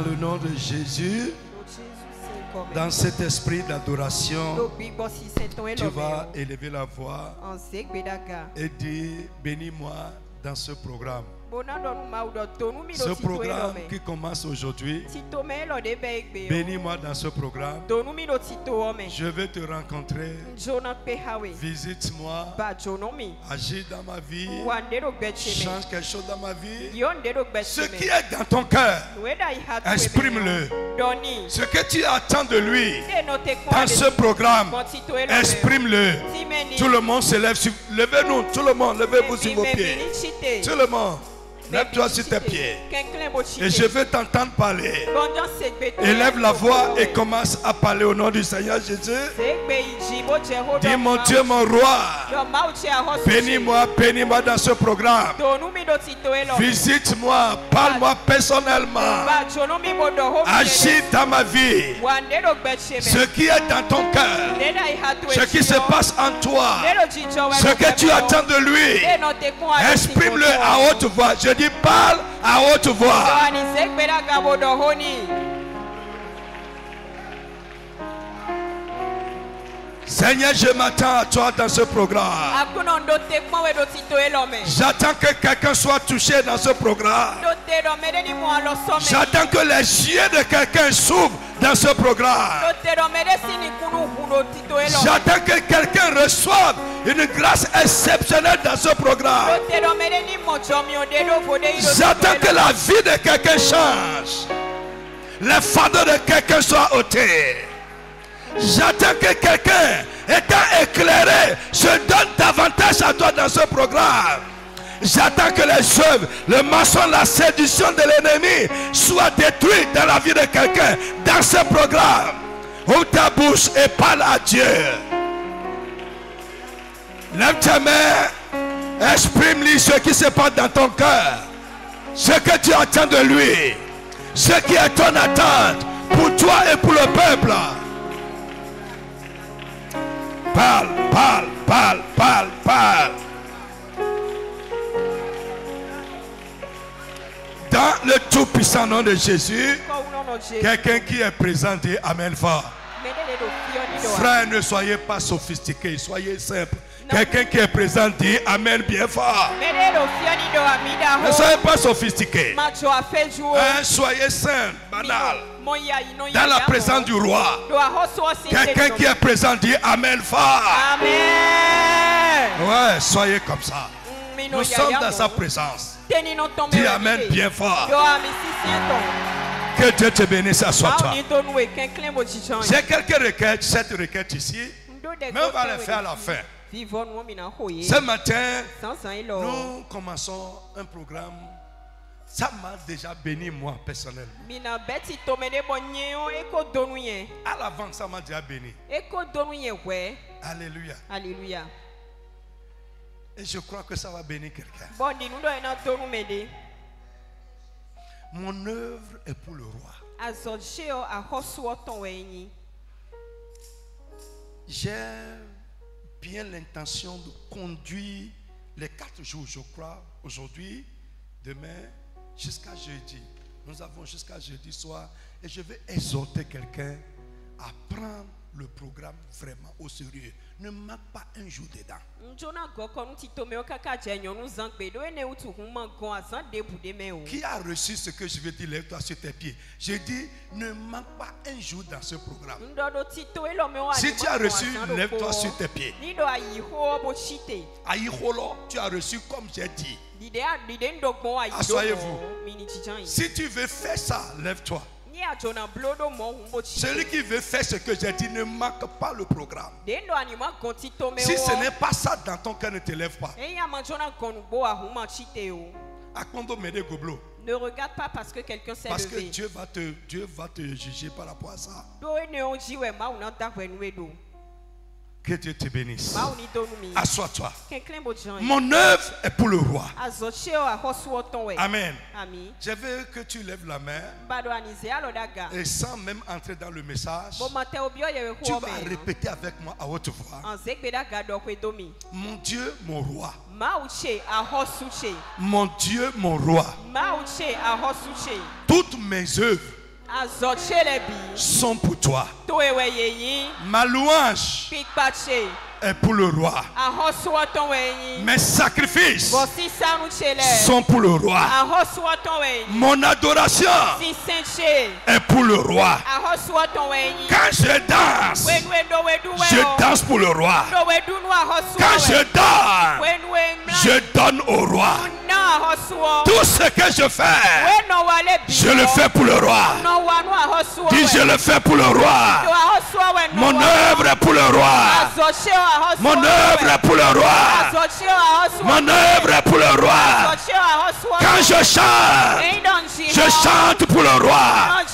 le nom de Jésus, dans cet esprit d'adoration, tu vas élever la voix et dire bénis-moi dans ce programme. Ce programme qui commence aujourd'hui, bénis-moi dans ce programme. Je vais te rencontrer. Visite-moi. Agis dans ma vie. Change quelque chose dans ma vie. Ce qui est dans ton cœur, exprime-le. Ce que tu attends de lui dans ce programme, exprime-le. Tout le monde se lève. Levez-nous, tout le monde, levez-vous sur vos pieds. Tout le monde. Lève-toi sur tes pieds. Et je veux t'entendre parler. Élève la voix et commence à parler au nom du Seigneur Jésus. Dis mon Dieu, mon roi. Bénis-moi, bénis-moi dans ce programme. Visite-moi, parle-moi personnellement. Agis dans ma vie. Ce qui est dans ton cœur, ce qui se passe en toi, ce que tu attends de lui, exprime-le à haute voix. Je dis parle à haute voix. Seigneur, je m'attends à toi dans ce programme. J'attends que quelqu'un soit touché dans ce programme. J'attends que les yeux de quelqu'un s'ouvrent dans ce programme. J'attends que quelqu'un reçoive une grâce exceptionnelle dans ce programme. J'attends que la vie de quelqu'un change. Les fardeaux de quelqu'un soient ôtés. J'attends que quelqu'un, étant éclairé, se donne davantage à toi dans ce programme. J'attends que les œuvres, le mensonge, la séduction de l'ennemi soient détruits dans la vie de quelqu'un dans ce programme. Ouvre ta bouche et parle à Dieu. Lève ta main, exprime-lui ce qui se passe dans ton cœur, ce que tu attends de lui, ce qui est ton attente pour toi et pour le peuple. Parle, parle, parle, parle, parle. Dans le tout-puissant nom de Jésus, quelqu'un qui est présent dit Amen fort. Frères, ne soyez pas sophistiqués, soyez simples. Quelqu'un qui est présent dit Amen bien fort. Ne soyez pas sophistiqués. Soyez simples, banal. Dans la présence du roi. Quelqu'un qui est présent dit Amen fort. Amen. Ouais, soyez comme ça. Nous sommes dans sa présence. Dis Amen bien fort. Que Dieu te bénisse, assois-toi. J'ai quelques requêtes, 7 requêtes ici, mais on va les faire à la fin. Ce matin, nous commençons un programme. Ça m'a déjà béni moi personnellement. À l'avant, ça m'a déjà béni. Alléluia. Alléluia. Et je crois que ça va bénir quelqu'un. Mon œuvre est pour le roi. J'ai bien l'intention de conduire les 4 jours, je crois, aujourd'hui, demain, jusqu'à jeudi. Nous avons jusqu'à jeudi soir. Et je vais exhorter quelqu'un à prendre le programme vraiment au sérieux. Ne manque pas un jour dedans. Qui a reçu ce que je vais dire? Lève-toi sur tes pieds. Je dis, ne manque pas un jour dans ce programme. Si tu as reçu, lève-toi sur tes pieds. Aïholo, tu as reçu comme j'ai dit. Asseyez-vous. Si tu veux faire ça, lève-toi. Celui qui veut faire ce que j'ai dit ne manque pas le programme. Si ce n'est pas ça dans ton cœur, ne te lève pas. Ne regarde pas parce que quelqu'un s'est levé. Parce que Dieu va te juger par rapport à ça. Que Dieu te bénisse. Assois-toi. Mon œuvre est pour le roi. Amen. Je veux que tu lèves la main. Et sans même entrer dans le message, tu vas répéter avec moi à haute voix. Mon Dieu, mon roi. Mon Dieu, mon roi. Toutes mes œuvres sont pour toi. Ma louange est pour le roi. Mes sacrifices sont pour le roi. Mon adoration est pour le roi. Quand je danse pour le roi. Quand je donne au roi. Tout ce que je fais, je le fais pour le roi. Dis, je le fais pour le roi. Mon œuvre est pour le roi. Mon œuvre est pour le roi. Mon œuvre est pour le roi. Quand je chante pour le roi.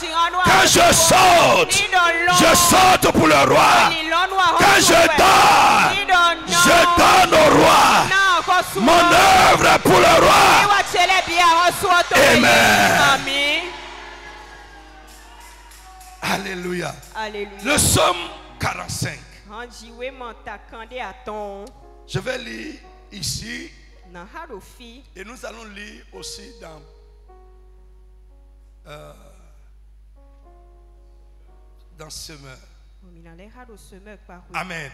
Quand je saute pour le roi. Quand je donne au roi. Mon œuvre est pour le roi. Amen. Alléluia. Le psaume 45. Je vais lire ici. Et nous allons lire aussi dans Semeur. Amen.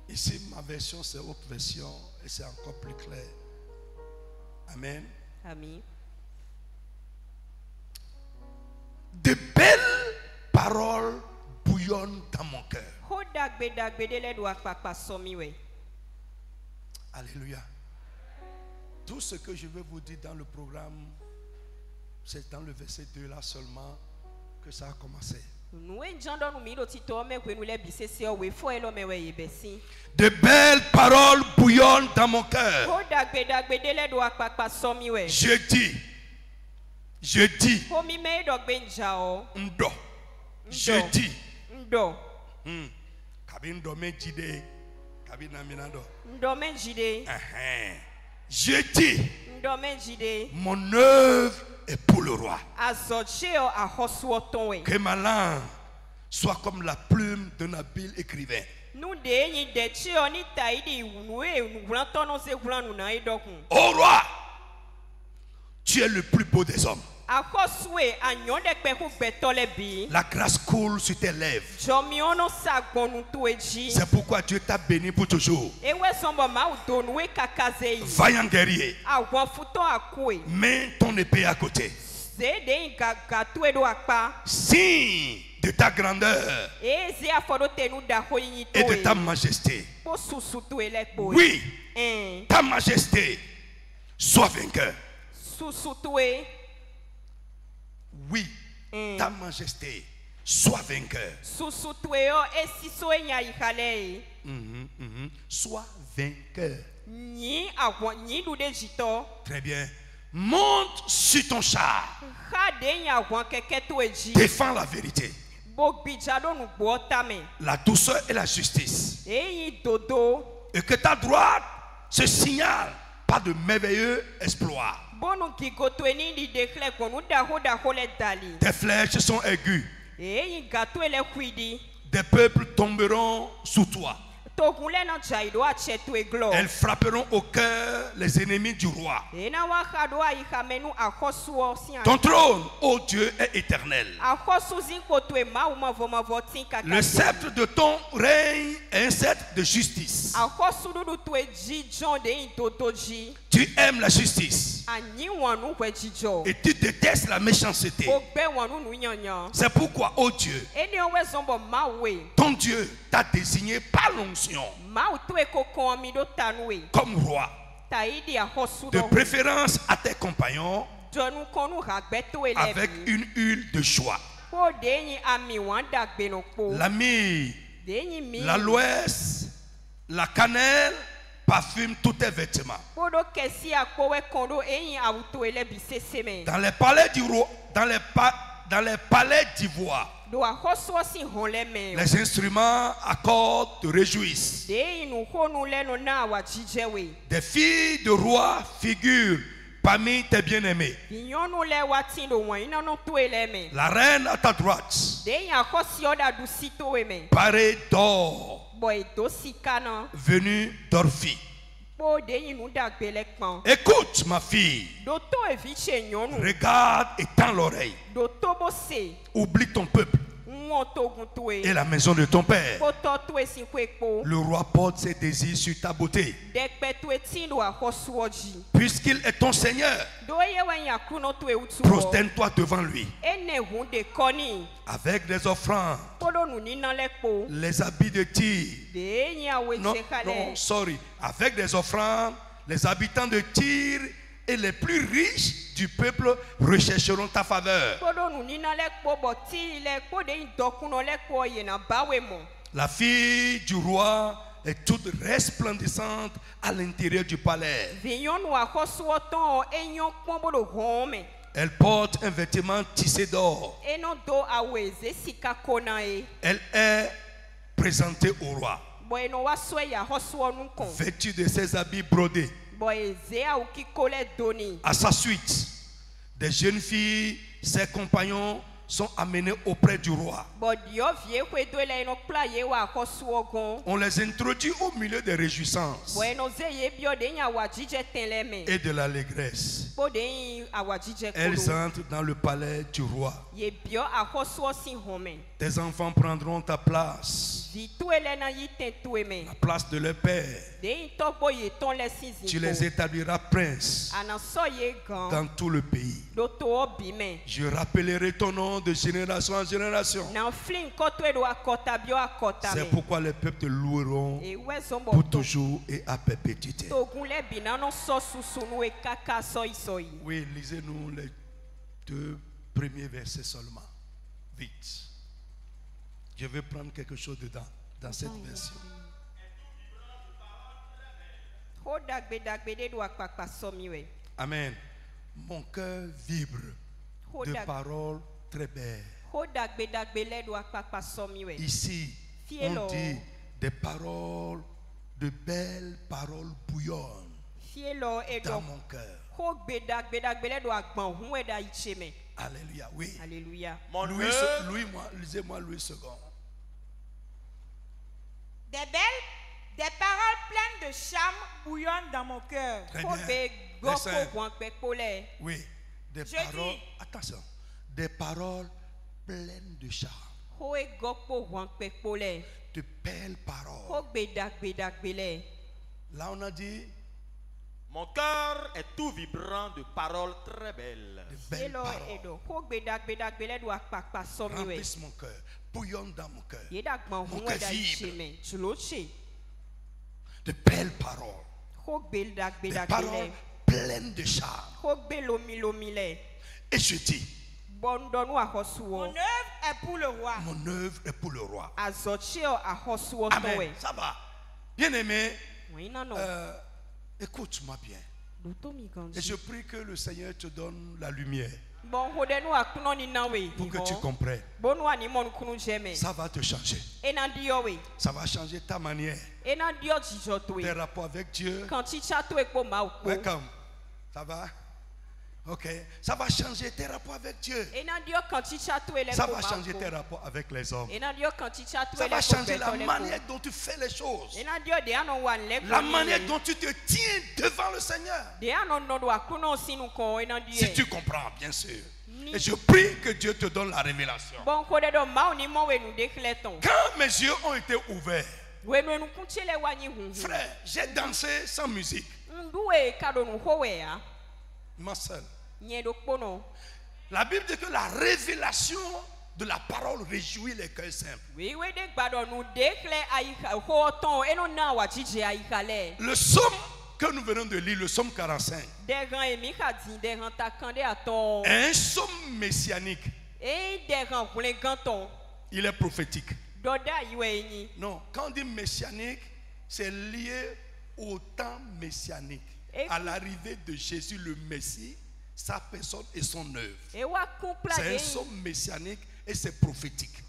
Ici, ma version, c'est autre version et c'est encore plus clair. Amen. De belles paroles bouillonnent dans mon cœur. Alléluia. Tout ce que je vais vous dire dans le programme, c'est dans le verset 2 là seulement que ça a commencé. De belles paroles bouillonnent dans mon cœur. Je dis. Ndo. Je dis. Je dis. Mon œuvre est pour le roi. Que ma langue soit comme la plume d'un habile écrivain. Ô roi, tu es le plus beau des hommes. La grâce coule sur tes lèvres. C'est pourquoi Dieu t'a béni pour toujours. Vaillant guerrier, mets ton épée à côté. Signe de ta grandeur et de ta majesté. Oui, ta majesté, sois vainqueur. Oui, ta majesté, sois vainqueur. Sois vainqueur. Très bien. Monte sur ton char. Défends la vérité, la douceur et la justice. Et que ta droite se signale par de merveilleux exploits. Tes flèches sont aiguës. Des peuples tomberont sous toi. Elles frapperont au cœur les ennemis du roi. Ton trône, ô Dieu, est éternel. Le sceptre de ton règne est un sceptre de justice. Tu aimes la justice et tu détestes la méchanceté. C'est pourquoi, ô Dieu, ton Dieu t'a désigné par l'onction comme roi, de préférence à tes compagnons, avec une huile de joie. La myrrhe, l'aloès, la cannelle parfument tous tes vêtements. Dans les palais du roi, dans les palais d'ivoire, les instruments à cordes te réjouissent. Des filles de roi figurent parmi tes bien-aimés. La reine à ta droite, parée d'or, venue d'Orphie. Écoute, ma fille. Regarde et tends l'oreille. Oublie ton peuple et la maison de ton père. Le roi porte ses désirs sur ta beauté. Puisqu'il est ton Seigneur, prosterne-toi devant lui avec des offrandes, les habits de Tyr. Avec des offrandes, les habitants de Tyr et les plus riches du peuple rechercheront ta faveur. La fille du roi est toute resplendissante à l'intérieur du palais. Elle porte un vêtement tissé d'or. Elle est présentée au roi, vêtue de ses habits brodés. À sa suite, des jeunes filles, ses compagnons, sont amenés auprès du roi. On les introduit au milieu des réjouissances et de l'allégresse. Elles entrent dans le palais du roi. Tes enfants prendront ta place, la place de leur père. Tu les établiras princes dans tout le pays. Je rappellerai ton nom de génération en génération. C'est pourquoi les peuples te loueront pour toujours et à perpétuité. Oui, lisez-nous les 2 premiers versets seulement. Vite. Je vais prendre quelque chose dedans, dans cette version. Amen. Mon cœur vibre de paroles très belles. Ici, on dit des paroles, de belles paroles bouillonnent dans mon cœur. Alléluia, oui. Alléluia. Lisez-moi Louis II. Des paroles pleines de charme bouillonnent dans mon cœur. Très bien. Oui, des paroles. Attention, des paroles pleines de charme. De belles paroles. Là, on a dit. Mon cœur est tout vibrant de paroles très belles. De belles paroles. Remplissent mon cœur. Bouillonnent dans mon cœur. Mon cœur vibre. De belles paroles. Des paroles pleines de charme. Et je dis, mon œuvre est pour le roi. Mon œuvre est pour le roi. Amen. Ça va. Bien aimé, écoute-moi bien. Et je prie que le Seigneur te donne la lumière pour que tu comprennes. Ça va te changer. Ça va changer ta manière, tes rapports avec Dieu. Welcome. Ça va? Ok. Ça va changer tes rapports avec Dieu. Ça va changer tes rapports avec les hommes. Ça va changer la manière dont tu fais les choses. La manière dont tu te tiens devant le Seigneur. Si tu comprends, bien sûr. Et je prie que Dieu te donne la révélation. Quand mes yeux ont été ouverts, frère, j'ai dansé sans musique. Ma seule. La Bible dit que la révélation de la parole réjouit les cœurs simples. Le psaume que nous venons de lire, le psaume 45, est un psaume messianique. Il est prophétique. Non, quand on dit messianique, c'est lié au temps messianique, à l'arrivée de Jésus le Messie, sa personne et son œuvre. C'est un psaume messianique et c'est prophétique.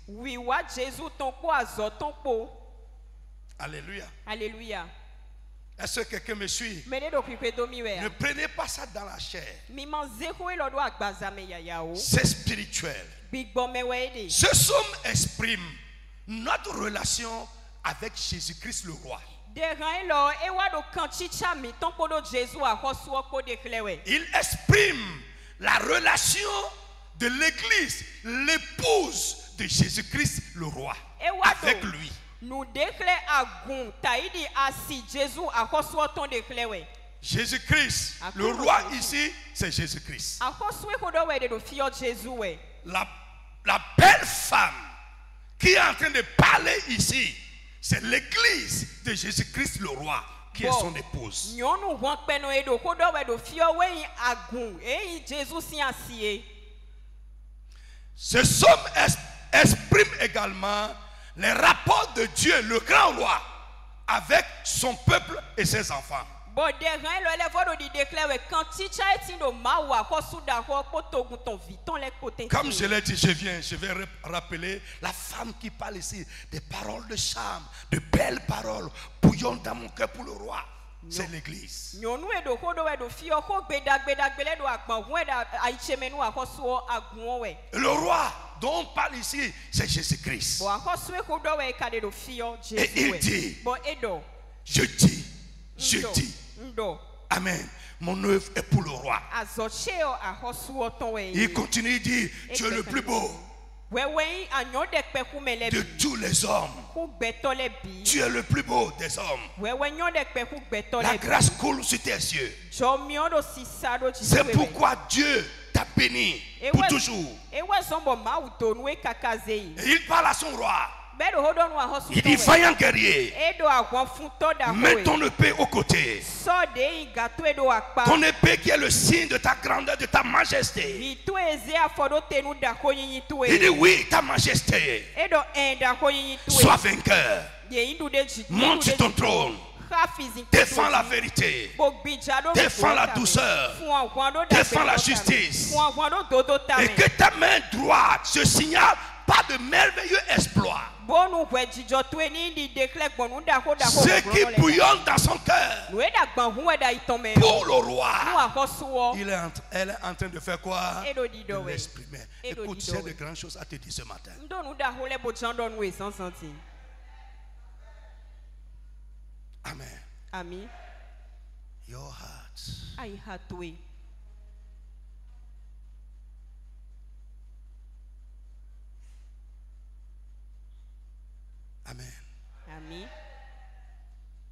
Alléluia. Alléluia. Est-ce que quelqu'un me suit? Ne prenez pas ça dans la chair. C'est spirituel. Ce psaume exprime notre relation avec Jésus-Christ le roi. Il exprime la relation de l'église, l'épouse de Jésus-Christ le roi, avec lui. Jésus-Christ, le roi ici, c'est Jésus-Christ. La belle femme qui est en train de parler ici, c'est l'église de Jésus-Christ le roi qui est son épouse. Ce somme exprime également les rapports de Dieu, le grand roi, avec son peuple et ses enfants. Comme je l'ai dit, je vais rappeler la femme qui parle ici, des paroles de charme, de belles paroles, bouillonnent dans mon cœur pour le roi. C'est l'église. Le roi dont on parle ici, c'est Jésus-Christ. Et il dit, je dis, amen. Mon œuvre est pour le roi. Il continue, il dit, tu es le plus beau de tous les hommes. Tu es le plus beau des hommes. La grâce coule sur tes yeux. C'est pourquoi Dieu t'a béni pour toujours. Et il parle à son roi. Il dit, vaillant guerrier, mets ton épée au côté. Ton épée qui est le signe de ta grandeur, de ta majesté. Il dit, oui, ta majesté. Sois vainqueur. Monte sur ton trône. Défends la vérité. Défends la douceur. Défends la justice. Et que ta main droite se signale pas de merveilleux exploits. Ce qui bouillonne dans son cœur pour le roi. Elle est en train de faire quoi? De l'exprimer. Écoute, j'ai de grandes choses à te dire ce matin. Amen. Amen. Your heart. Amen. Amen.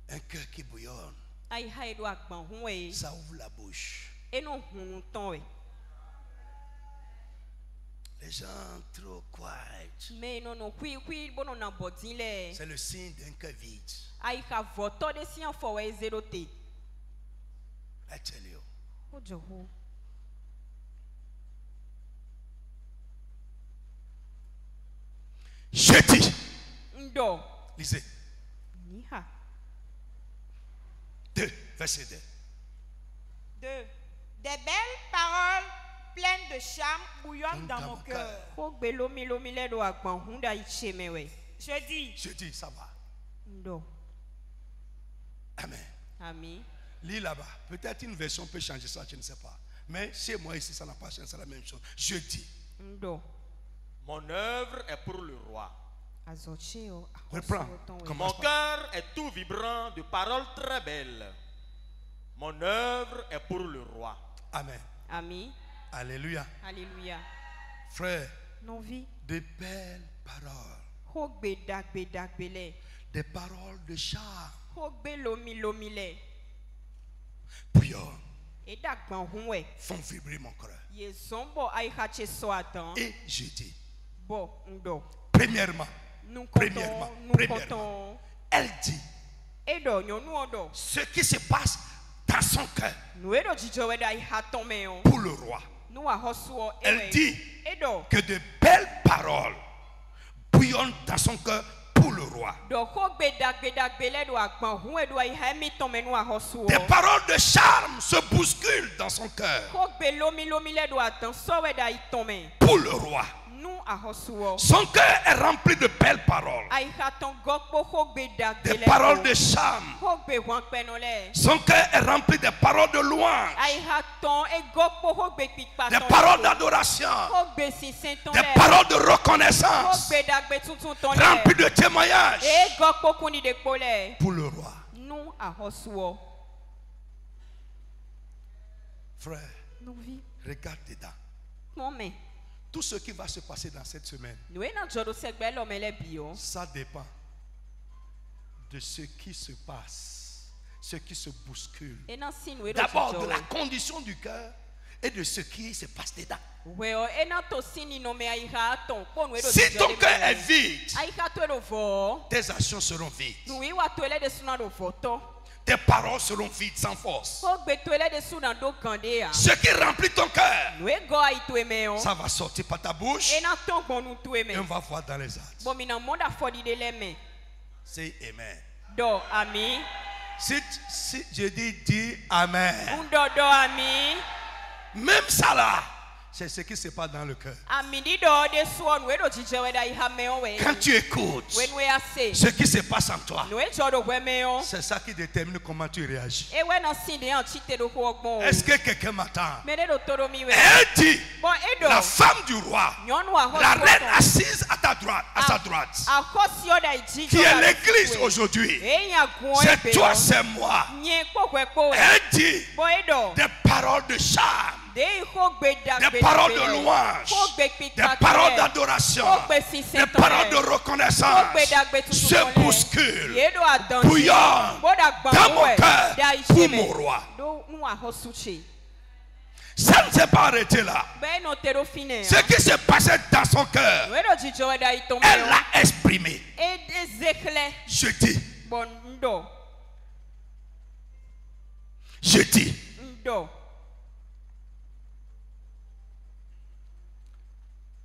Un cœur qui bouillonne, ça ouvre la bouche. Les gens trop quiet. C'est le signe d'un cœur vide. I tell you. Je dis. Lisez. 2, verset 2. Des belles paroles pleines de charme bouillonnent dans mon cœur. Je dis, ça va. Amen. Amen. Lis là-bas. Peut-être une version peut changer ça, je ne sais pas. Mais chez moi ici, ça n'a pas changé, c'est la même chose. Je dis. Mon œuvre est pour le roi. Reprends. Mon cœur est tout vibrant de paroles très belles. Mon œuvre est pour le roi. Amen. Amen. Alléluia. Alléluia. Frère, de belles paroles. Des paroles de charme. Bouillonnent. Font vibrer mon cœur. Et je dis. Premièrement, elle dit ce qui se passe dans son cœur pour le roi. Elle dit que de belles paroles bouillonnent dans son cœur pour le roi. Des paroles de charme se bousculent dans son cœur pour le roi. Son cœur est rempli de belles paroles. Des paroles de charme. Son cœur est rempli de paroles de louange. Des paroles d'adoration. Des paroles de reconnaissance. Rempli de témoignages. Pour le roi. Frère, regarde dedans. Tout ce qui va se passer dans cette semaine, ça dépend de ce qui se passe, ce qui se bouscule. D'abord de la condition du cœur et de ce qui se passe dedans. Si ton cœur est vide, tes actions seront vides. Tes paroles seront vides sans force. Ce qui remplit ton cœur, ça va sortir par ta bouche et on va voir dans les actes. C'est amen. Si je dis amen, même ça là, c'est ce qui se passe dans le cœur. Quand tu écoutes ce qui se passe en toi, c'est ça qui détermine comment tu réagis. Est-ce que quelqu'un m'attend? Elle dit, la femme du roi, la reine assise à ta droite, à sa droite, qui est l'église aujourd'hui, c'est toi, c'est moi. Elle dit des paroles de charme, des paroles de louange, des paroles d'adoration, des paroles de reconnaissance se bousculent, bouillonnent dans mon cœur pour mon roi. Ça ne s'est pas arrêté là. Ce qui se passait dans son cœur, elle l'a exprimé. Je dis,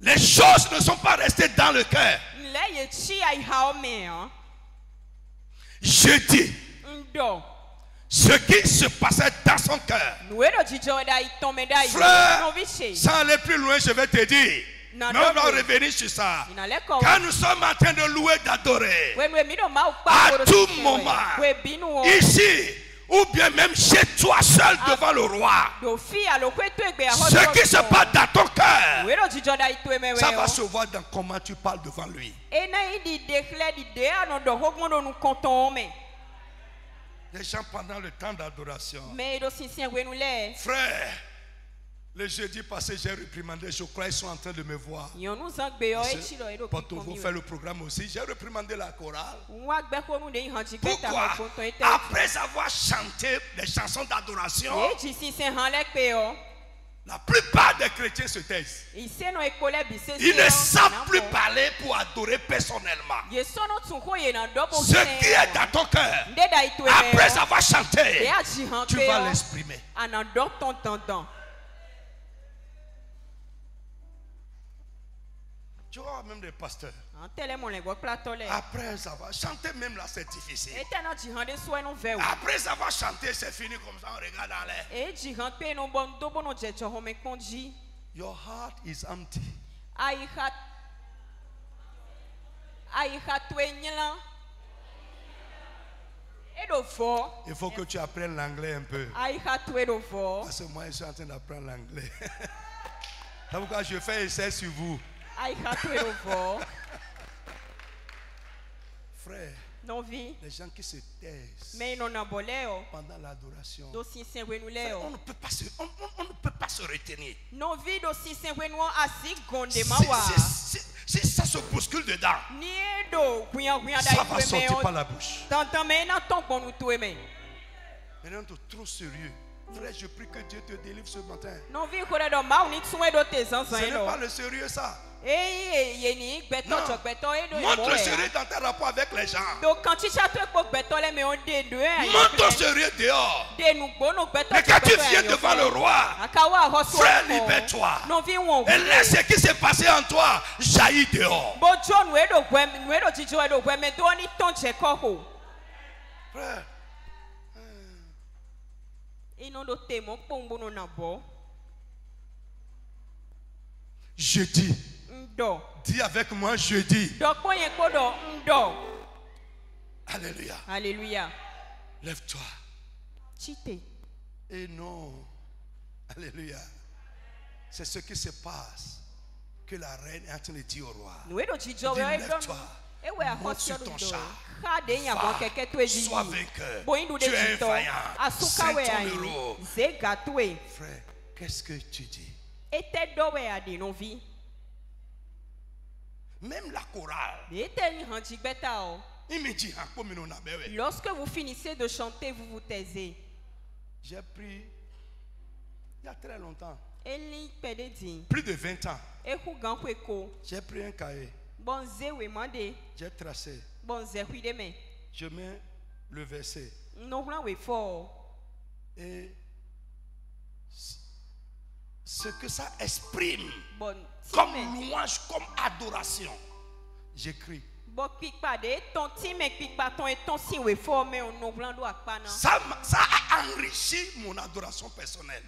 les choses ne sont pas restées dans le cœur. Je dis, ce qui se passait dans son cœur. Frère, sans aller plus loin, je vais te dire. Mais on va revenir sur ça. Quand nous sommes en train de louer, d'adorer, à tout moment, ici, ou bien même chez toi seul devant le roi, ce qui se passe dans ton cœur, ça va se voir dans comment tu parles devant lui. Les gens pendant le temps d'adoration, frère, le jeudi passé j'ai réprimandé, je crois qu'ils sont en train de me voir. Porto fait le programme aussi, j'ai réprimandé la chorale. Pourquoi? Après avoir chanté les chansons d'adoration, la plupart des chrétiens se taisent. Ils ne savent plus parler pour adorer personnellement. Ce qui est dans ton cœur, après avoir chanté, tu vas l'exprimer. Tu vois, même des pasteurs, après avoir chanté, même là c'est difficile. Après avoir chanté, c'est fini comme ça, on regarde en l'air. Your heart is empty. Il faut que tu apprennes l'anglais un peu. Parce que moi, je suis en train d'apprendre l'anglais. C'est pourquoi je fais essai sur vous. Frère, les gens qui se taisent pendant l'adoration, on ne peut pas se retenir. Si ça se bouscule dedans, ça va sortir par la bouche. Maintenant, tu es trop sérieux. Frère, je prie que Dieu te délivre ce matin. Ce n'est pas le sérieux ça. Non. Montre le sérieux dans tes rapports avec les gens. Montre ton sérieux dehors. Mais quand tu viens devant le roi, frère, libère-toi. Et laisse ce qui s'est passé en toi jaillir dehors. Frère, je dis. Dis avec moi, je dis. Alléluia. Alléluia. Lève-toi. Et non. Alléluia. C'est ce qui se passe que la reine est en train de dire au roi. Lève-toi. Monte sur ton char. Sois vainqueur. Tu es vaillant. C'est ton héros. Frère, qu'est-ce que tu dis? Même la chorale. Lorsque vous finissez de chanter, vous vous taisez. J'ai pris, il y a très longtemps, Plus de 20 ans, j'ai pris un cahier, j'ai tracé, je mets le verset et ce que ça exprime comme louange, comme adoration, j'écris. Ça a enrichi mon adoration personnelle.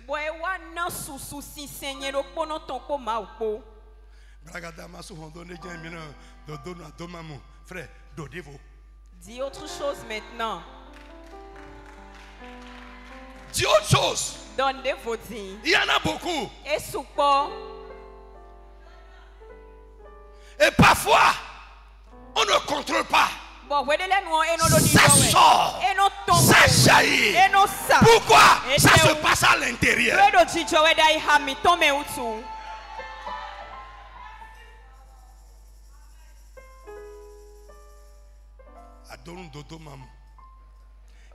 Frère, donnez-vous. Dis autre chose maintenant. Dis autre chose. Donnez-vous dire. Il y en a beaucoup. Et souper. Et parfois, on ne contrôle pas. Ça sort, ça jaillit. Pourquoi? Ça se passe à l'intérieur.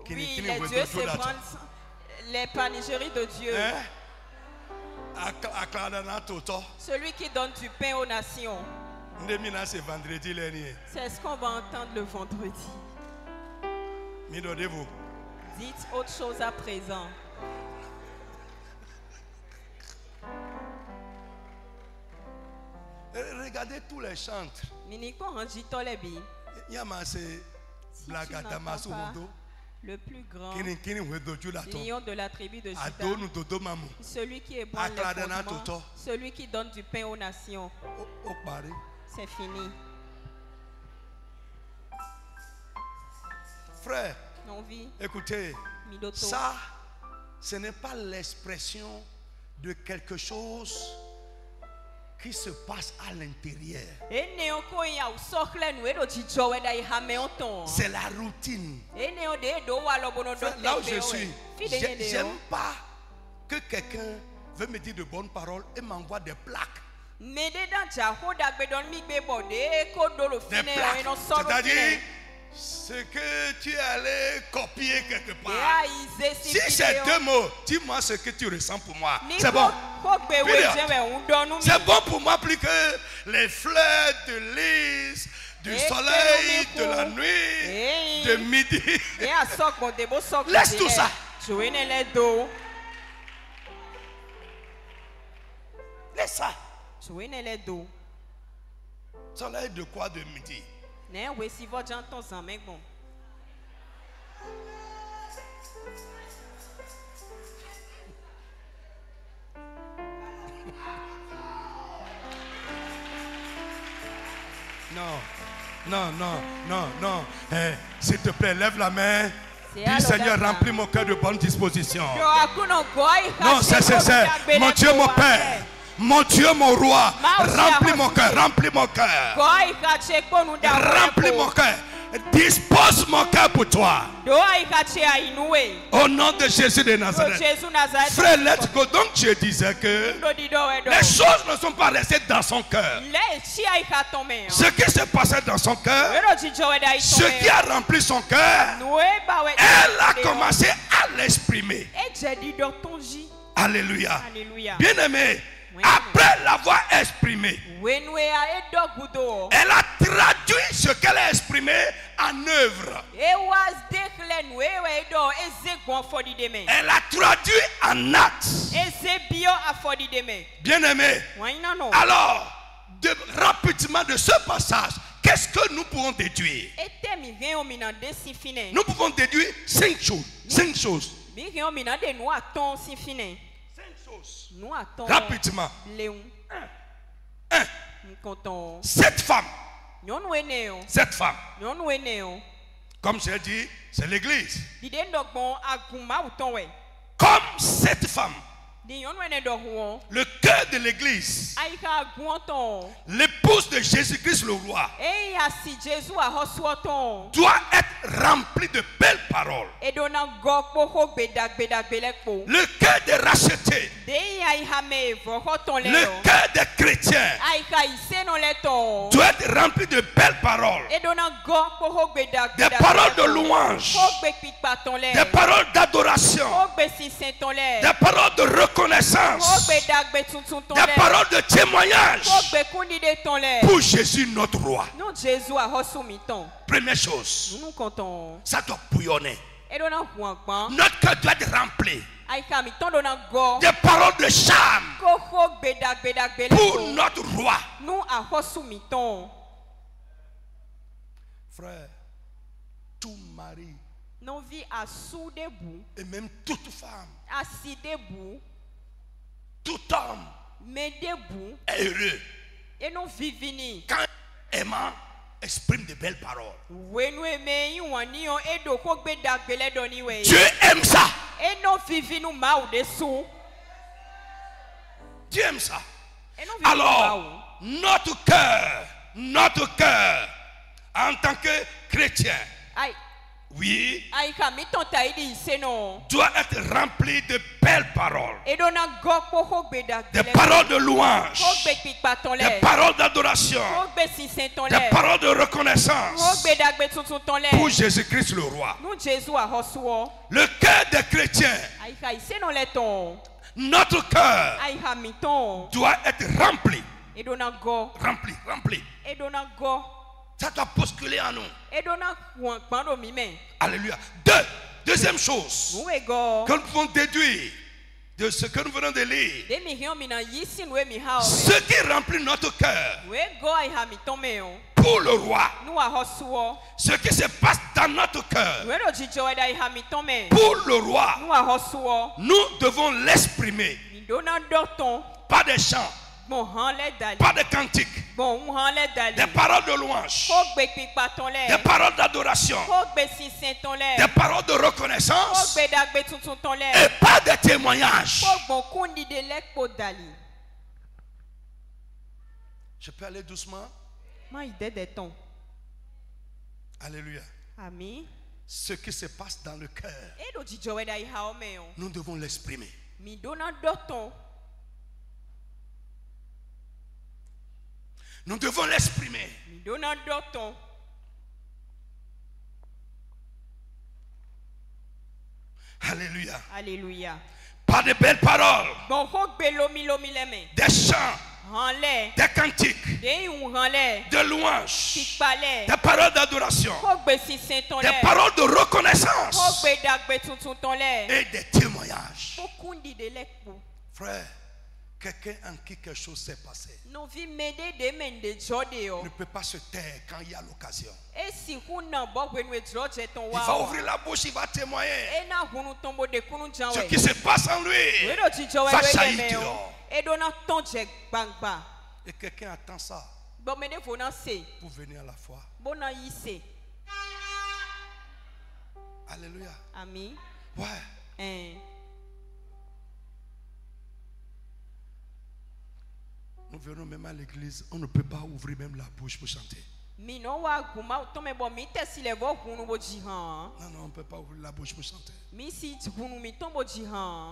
Oui, les dieux se prennent les panigeries de Dieu. Celui qui donne du pain aux nations. C'est ce qu'on va entendre le vendredi. Dites autre chose à présent. Regardez tous les chantres. Le plus grand lion de la tribu de Juda, celui qui ébranle les fondements, celui qui donne du pain aux nations. C'est fini. Frère, écoutez, ça, ce n'est pas l'expression de quelque chose qui se passe à l'intérieur. C'est la routine. Là où je suis, j'aime pas que quelqu'un veut me dire de bonnes paroles et m'envoie des plaques. Des plaques. C'est-à-dire ce que tu es allé copier quelque part. Si c'est deux mots, dis-moi ce que tu ressens pour moi. C'est bon. C'est bon pour moi plus que les fleurs de lys, du soleil, de la nuit, de midi. Laisse tout ça. Laisse ça. Soleil de quoi de midi? Non. S'il te plaît, lève la main. Dis Seigneur, remplis mon cœur de bonne disposition. Non, c'est mon Dieu, mon Père. Mon Dieu, mon roi, remplis mon cœur, remplis mon cœur. Remplis mon cœur. Dispose mon cœur pour toi. Au nom de Jésus de Nazareth. Frère, let's go. Donc je disais que les choses ne sont pas restées dans son cœur. Ce qui se passait dans son cœur, ce qui a rempli son cœur, elle a commencé à l'exprimer. Alléluia. Bien-aimé, après l'avoir exprimé, elle a traduit ce qu'elle a exprimé en œuvre. Elle a traduit en acte. Bien-aimé, alors, rapidement de ce passage, qu'est-ce que nous pouvons déduire? Nous pouvons déduire 5 choses. 5 choses. Rapidement. 1. Cette femme. Comme j'ai dit, c'est l'église. Comme cette femme. Le cœur de l'église, l'épouse de Jésus-Christ le roi, doit être rempli de belles paroles. Le cœur des rachetés, le cœur des chrétiens doit être rempli de belles paroles. Des paroles de louange, des paroles d'adoration, des paroles de reconnaissance, des paroles de témoignage pour Jésus notre roi. Première chose, ça doit bouillonner. Notre cœur doit être rempli des paroles de charme pour notre roi. Frère, tout mari et même toute femme, tout homme est heureux quand aimant exprime de belles paroles. Dieu aime ça. Dieu aime ça. Alors, notre cœur, en tant que chrétien, oui, doit être rempli de belles paroles. Des paroles de louange, des paroles d'adoration, des paroles de reconnaissance pour Jésus-Christ le roi. Le cœur des chrétiens, notre cœur doit être rempli. Rempli. Ça doit bousculer en nous. Alléluia. Deuxième chose que nous pouvons déduire de ce que nous venons de lire, ce qui remplit notre cœur pour le roi, ce qui se passe dans notre cœur pour le roi, nous devons l'exprimer. Pas des chants, pas de cantiques, des paroles de louange, des paroles d'adoration, des paroles de reconnaissance et pas de témoignages. Je peux aller doucement? Alléluia. Ce qui se passe dans le cœur, nous devons l'exprimer. Nous devons l'exprimer. Alléluia. Pas de belles paroles, des chants, des cantiques, de louanges, des paroles d'adoration, des paroles de reconnaissance et des témoignages. Frère, quelqu'un en qui quelque chose s'est passé ne peut pas se taire quand il y a l'occasion. Il va ouvrir la bouche, il va témoigner. Ce qui se passe en lui va jaillir dehors. Et quelqu'un attend ça pour venir à la foi. Alléluia. Amen. Ouais. Nous venons même à l'église, on ne peut pas ouvrir même la bouche pour chanter. Non, on ne peut pas ouvrir la bouche pour chanter.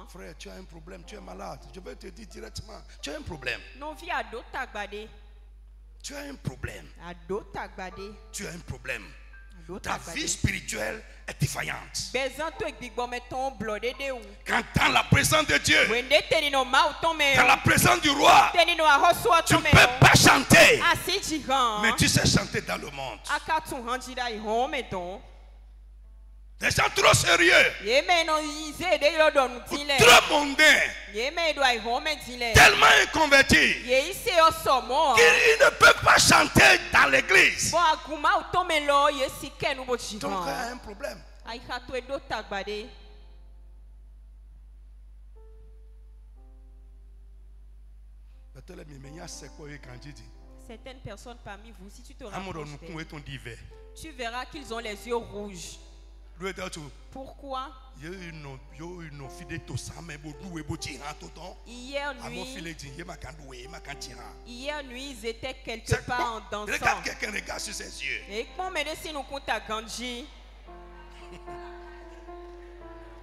Frère, tu as un problème, tu es malade. Je vais te dire directement, tu as un problème. Tu as un problème. Tu as un problème. Ta vie spirituelle est défaillante. Quand dans la présence de Dieu, dans la présence du roi, tu ne peux pas chanter, mais tu sais chanter dans le monde. Des gens trop sérieux, trop mondains, tellement inconvertis qu'ils ne peuvent pas chanter dans l'église. Ton frère a un problème. Certaines personnes parmi vous, si tu te rapproches, tu verras qu'ils ont les yeux rouges. Pourquoi? Hier nuit, ils étaient quelque part en dansant. Regarde quelqu'un, regarde sur ses yeux. Et comment si nous comptons à Gandhi?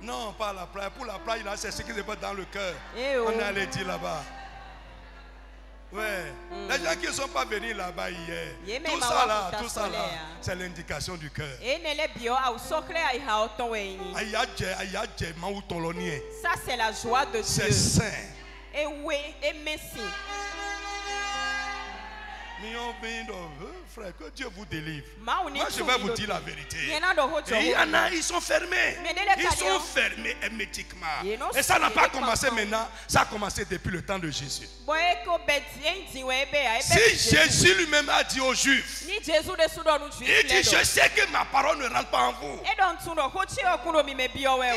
Non, pas la plage. Pour la plage, c'est ce qui se passe dans le cœur. On est allé dire là-bas. Ouais. Les gens qui ne sont pas venus là-bas hier. Tout ça là, c'est l'indication du cœur. Ça, c'est la joie de Dieu. C'est saint. Et oui, et merci. Frère, que Dieu vous délivre. Moi, je vais vous dire la vérité. Et il y en a, ils sont fermés. Ils sont fermés hermétiquement. Et ça n'a pas commencé maintenant. Ça a commencé depuis le temps de Jésus. Si Jésus lui-même a dit aux Juifs, il dit, je sais que ma parole ne rentre pas en vous. Il y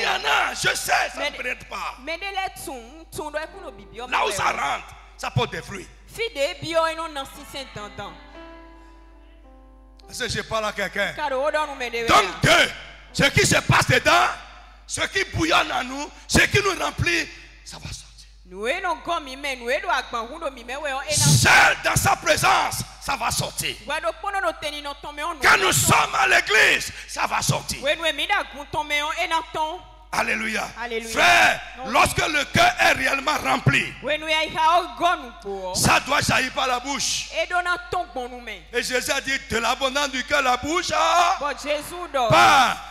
en a, je sais, ça ne prête pas. Là où ça rentre, ça porte des fruits. Est-ce que je parle à quelqu'un? Donc Dieu, ce qui se passe dedans, ce qui bouillonne en nous, ce qui nous remplit, ça va sortir. Seul dans sa présence, ça va sortir. Quand nous sommes à l'église, ça va sortir. Alléluia. Alléluia. Frère, lorsque le cœur est réellement rempli, ça doit jaillir par la bouche. Et Jésus a dit, de l'abondance du cœur, la bouche,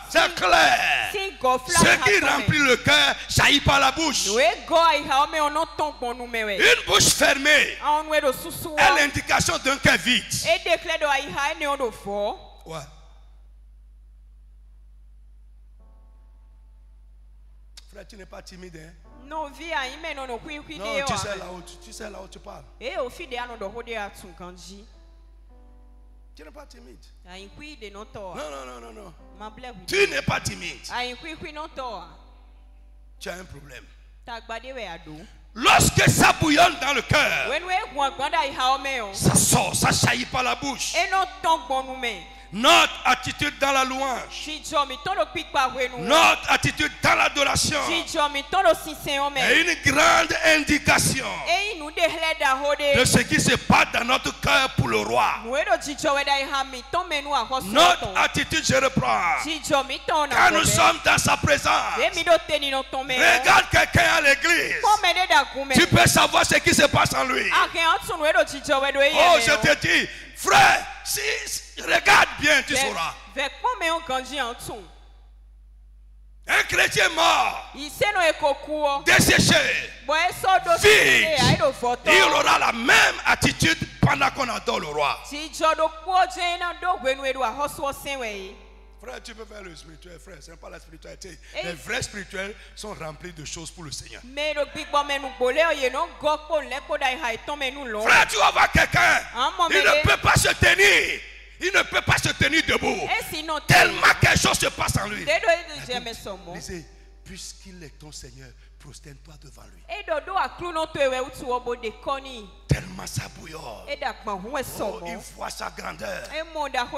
c'est clair. Ce qui remplit le cœur jaillit par la bouche. Une bouche fermée est l'indication d'un cœur vide. Ouais. Frère, tu n'es pas timide, hein? Non, tu sais là où tu parles. Tu n'es pas timide. Non. Tu n'es pas timide. Tu as un problème. Lorsque ça bouillonne dans le cœur, ça sort, ça jaillit par la bouche. Notre attitude dans la louange, notre attitude dans l'adoration est une grande indication de ce qui se passe dans notre cœur pour le roi. Notre attitude, je reprends, quand nous sommes dans sa présence, regarde quelqu'un à l'église, tu peux savoir ce qui se passe en lui. Oh, je te dis, frère, si regarde bien, tu sauras. Un chrétien mort, desséché, vide, il aura la même attitude pendant qu'on adore le roi. Frère, tu peux faire le spirituel, frère. Ce n'est pas la spiritualité. Les vrais spirituels sont remplis de choses pour le Seigneur. Frère, tu vas voir quelqu'un, il ne peut pas se tenir. Il ne peut pas se tenir debout. Tellement quelque chose se passe en lui. Lisez, puisqu'il est ton Seigneur, prosterne-toi devant lui. Tellement ça bouillonne. Oh, il voit sa grandeur.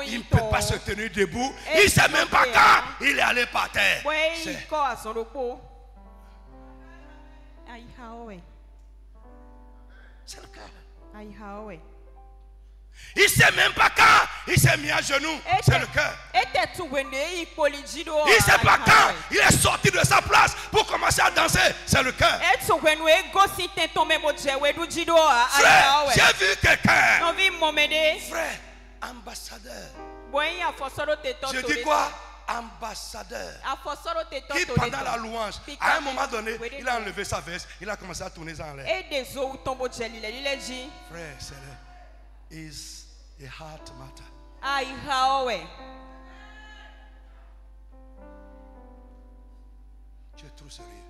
Il ne peut pas se tenir debout. Il ne sait même pas quand il est allé par terre. C'est le cœur. Il ne sait même pas quand il s'est mis à genoux. C'est le cœur. Il ne sait pas quand il est sorti de sa place pour commencer à danser. C'est le cœur. Frère, j'ai vu quelqu'un. Frère, ambassadeur. Je dis quoi? Ambassadeur. Qui pendant la louange, à un moment donné, il a enlevé sa veste. Il a commencé à tourner en l'air. Frère, c'est le... is a heart matter. Tu es trop sérieux.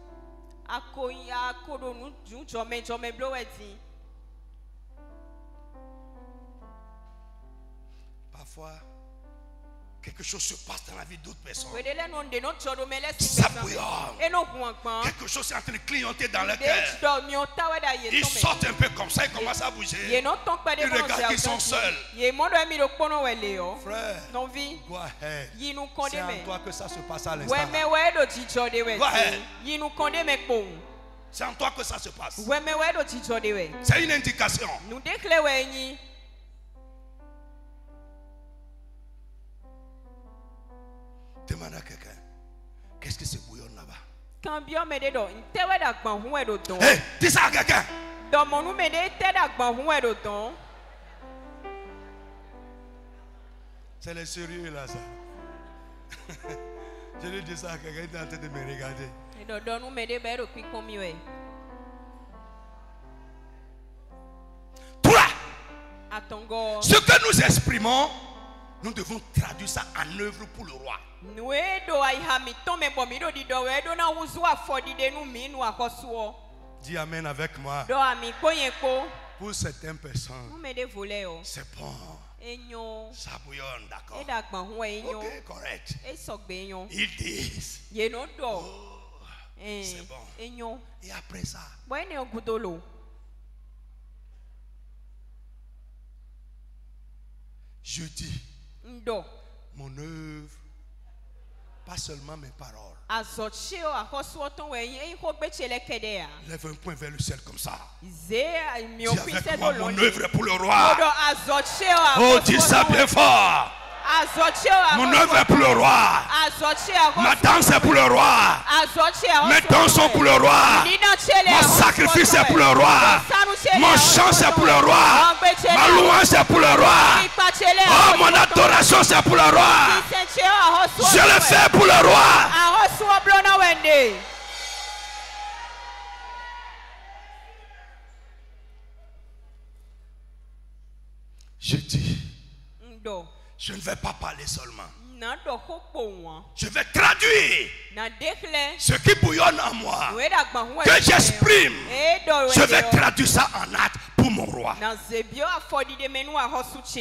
Parfois, quelque chose se passe dans la vie d'autres personnes. Ça bouillonne. Quelque chose est en train de clignoter dans leur cœur. Ils sortent un peu comme ça, ils commencent à bouger. Ils regardent qu'ils sont seuls. Frère, go ahead. C'est en toi que ça se passe à l'instant. Go ahead. C'est en toi que ça se passe. C'est une indication. Demande à quelqu'un, qu'est-ce que c'est bouillonne là-bas? Hey, dis ça à quelqu'un. C'est les sérieux là, ça. Je lui dis ça à quelqu'un, il est en train de me regarder. Toi, ce que nous exprimons, nous devons traduire ça en œuvre pour le roi. Dis amen avec moi. Pour certaines personnes, c'est bon. Ça bouillonne, d'accord. Ok, correct. Ils disent, oh, c'est bon. Et après ça, je dis, mon œuvre, pas seulement mes paroles. Lève un point vers le ciel comme ça. Dis avec moi, mon œuvre est pour le roi. Oh, dis ça bien fort. Mon œuvre est pour le roi. Ma danse est pour le roi. Mes dons sont pour le roi. Mon sacrifice est pour le roi. Mon chant c'est pour le roi. Ma louange c'est pour le roi. Oh, mon adoration c'est pour le roi. Je le fais pour le roi. Je dis, je ne vais pas parler seulement. Je vais traduire ce qui bouillonne en moi, que j'exprime. Je vais traduire ça en acte pour mon roi.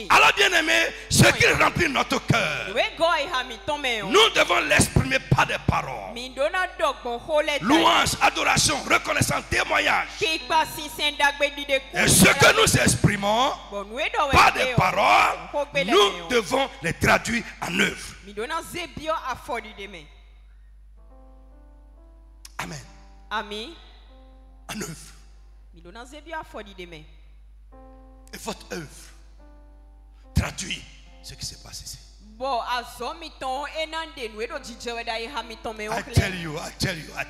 Alors bien aimé, ce qui remplit notre cœur, nous devons l'exprimer par des paroles. Louange, adoration, reconnaissance, témoignage. Et ce que nous exprimons par des paroles, nous devons les traduire en œuvre. Amen. Amen. En œuvre. Et votre œuvre traduit ce qui se passe ici. I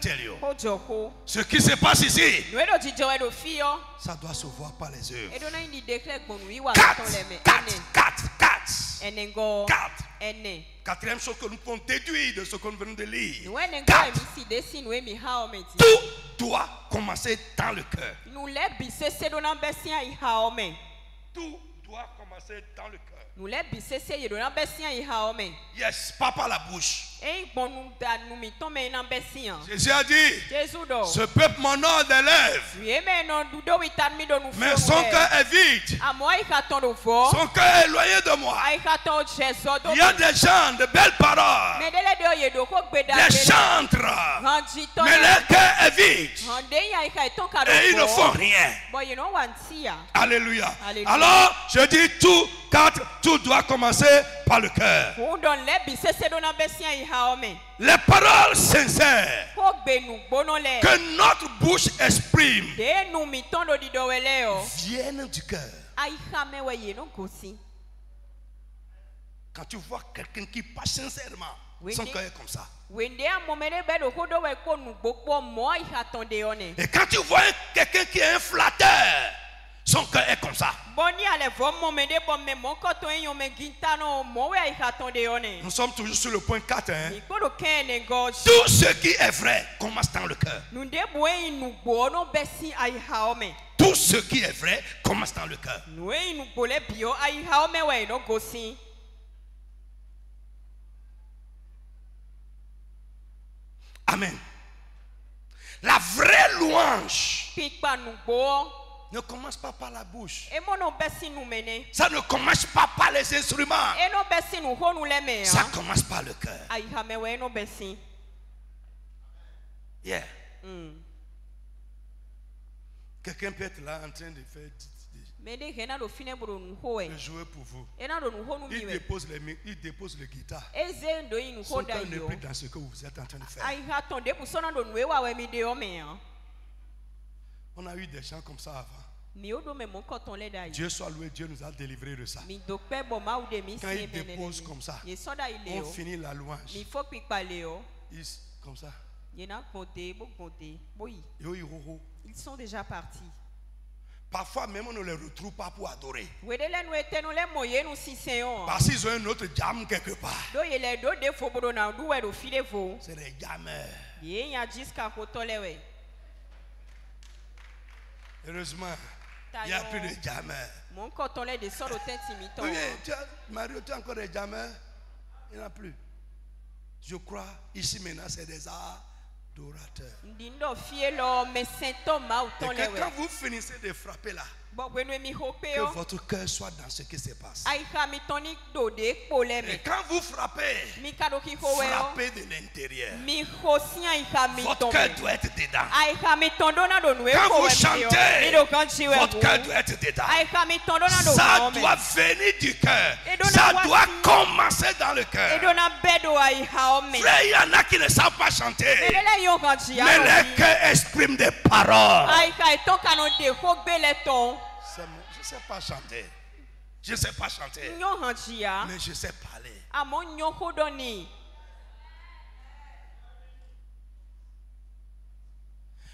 tell you. Ce qui se passe ici, ça doit se voir par les œuvres. 4. Quatrième chose que nous pouvons déduire de ce que nous venons de lire. 4. Tout doit commencer dans le cœur. Tout doit commencer dans le cœur. Yes, pas par la bouche. Jésus a dit, ce peuple m'honore des lèvres, mais son cœur est vide. Son cœur est éloigné de moi. Il y a des gens de belles paroles, des chantres, mais leur cœur est vide et ils ne font rien. Alléluia. Alors je dis tout. 4, tout doit commencer par le cœur. Les paroles sincères que notre bouche exprime viennent du cœur. Quand tu vois quelqu'un qui parle sincèrement, son cœur est comme ça. Et quand tu vois quelqu'un qui est un flatteur, son cœur est comme ça. Nous sommes toujours sur le point 4. Tout ce qui est vrai commence dans le cœur. Tout ce qui est vrai commence dans le cœur. Amen. La vraie louange Ne commence pas par la bouche. Ça ne commence pas par les instruments. Ça commence par le cœur. Yeah. Quelqu'un peut être là en train de faire de jouer pour vous. Il dépose le guitare. Son cœur n'est plus dans ce que vous êtes en train de faire. On a eu des chants comme ça avant. Dieu soit loué, Dieu nous a délivrés de ça. Quand il dépose comme ça, on finit la louange. Comme ça. Ils sont déjà partis. Parfois même on ne les retrouve pas pour adorer. Parce qu'ils ont un autre jam quelque part. C'est des jammers. Heureusement, il n'y a plus de jammers. Oui, Mario, tu as encore des jammers? Il n'y en a plus. Je crois, ici maintenant, c'est des adorateurs. Et quand vous finissez de frapper là, que votre cœur soit dans ce qui se passe. Et quand vous frappez, frappez de l'intérieur. Votre cœur doit être dedans. Quand vous chantez, votre cœur doit être dedans. Ça doit venir du cœur. Ça doit commencer dans le cœur. Frère, il y en a qui ne savent pas chanter. Mais leur cœur exprime des paroles. Je ne sais pas chanter. Je ne sais pas chanter. Mais je sais parler.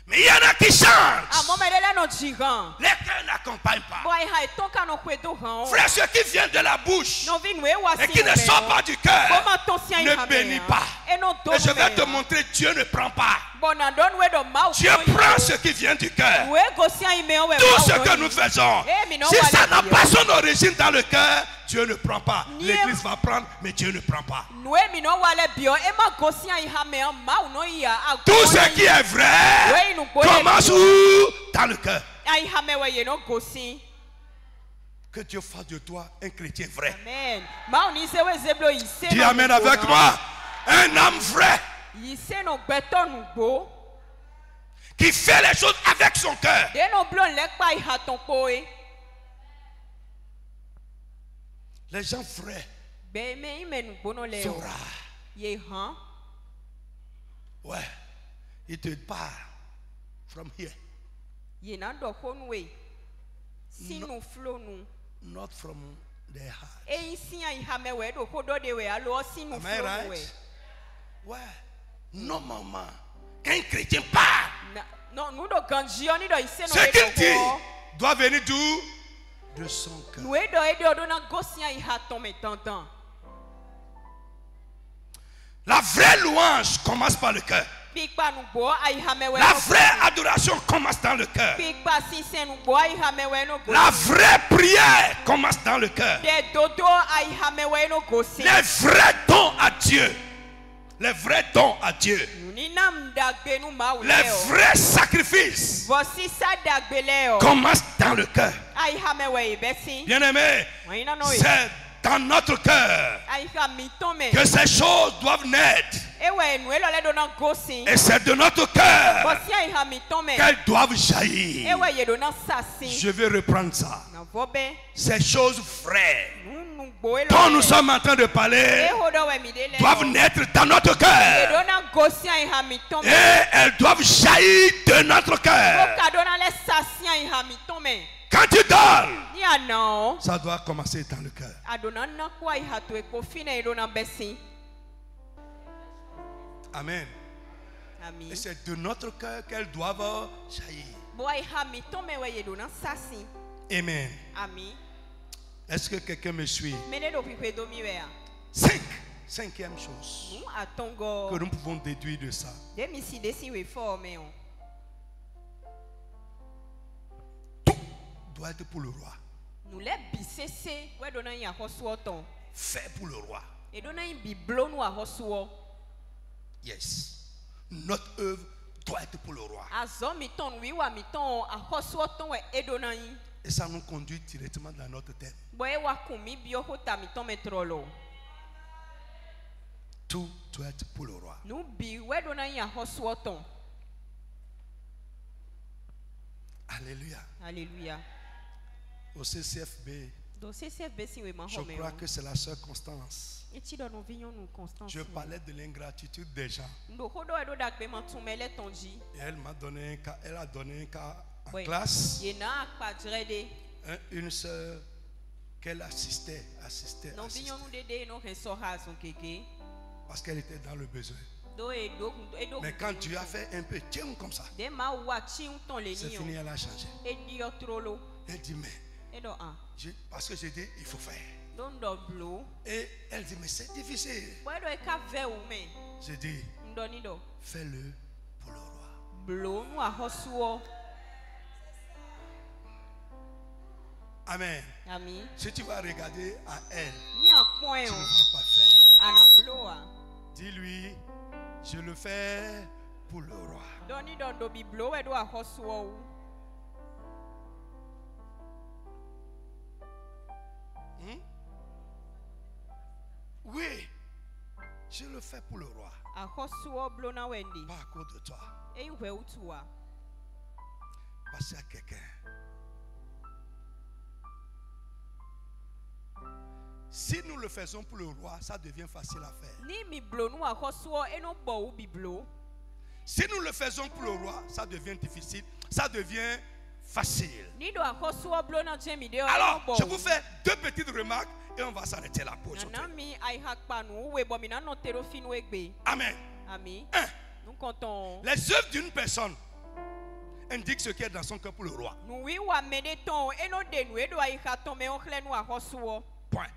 Mais il y en a qui chantent. Les cœurs n'accompagnent pas. Frère, ce qui vient de la bouche et qui ne sort pas du cœur ne bénit pas. Et je vais te montrer, Dieu ne prend pas. Dieu prend ce qui vient du cœur. Tout ce que nous faisons, si ça n'a pas son origine dans le cœur, Dieu ne prend pas. L'église va prendre, mais Dieu ne prend pas. Tout ce qui est vrai commence où? Dans le cœur. Que Dieu fasse de toi un chrétien vrai. Amen. Dis amen avec moi. Un homme vrai. Qui fait les choses avec son cœur. Les gens vrais sont rares. Ouais. Ils te parlent. From here. Not from their heart. Am I right? Ouais. Normalement, quand un chrétien parle, ce qu'il dit doit venir d'où? De son cœur. La vraie louange commence par le cœur. La vraie adoration commence dans le cœur. La vraie prière commence dans le cœur. Les vrais dons à Dieu. Les vrais dons à Dieu. Les vrais sacrifices commencent dans le cœur. Bien-aimé, c'est dans notre cœur que ces choses doivent naître. Et c'est de notre cœur qu'elles doivent jaillir. Je vais reprendre ça. Ces choses vraies dont nous sommes en train de parler doivent naître dans notre cœur. Et elles doivent jaillir de notre cœur. Quand tu donnes, ça doit commencer dans le cœur. Amen. Et c'est de notre cœur qu'elles doivent jaillir. Amen. Est-ce que quelqu'un me suit? Cinquième chose que nous pouvons déduire de ça. Tout doit être pour le roi. Fait pour le roi. Yes. Notre œuvre doit être pour le roi. Et ça nous conduit directement dans notre thème. Tout doit être pour le roi. Alléluia. Alléluia. Au CCFB, je crois que c'est la seule constance. Je parlais de l'ingratitude des gens. Et elle m'a donné un cas en classe. Une sœur qu'elle assistait. Parce qu'elle était dans le besoin. Mais quand Dieu a fait un peu tching comme ça, c'est fini, elle a changé. Elle dit mais parce que j'ai dit il faut faire. Et elle dit mais c'est difficile. J'ai dit fais-le pour le roi. Amen. Si tu vas regarder à elle, tu ne vas pas faire. Dis-lui je le fais pour le roi. Oui, je le fais pour le roi. Pas à cause de toi. Parce qu'il y a quelqu'un. Si nous le faisons pour le roi, ça devient facile à faire. Si nous le faisons pour le roi, ça devient difficile. Ça devient facile. Alors, je vous fais deux petites remarques et on va s'arrêter là pour aujourd'hui. Amen. Les œuvres d'une personne indiquent ce qui est dans son cœur pour le roi. Point.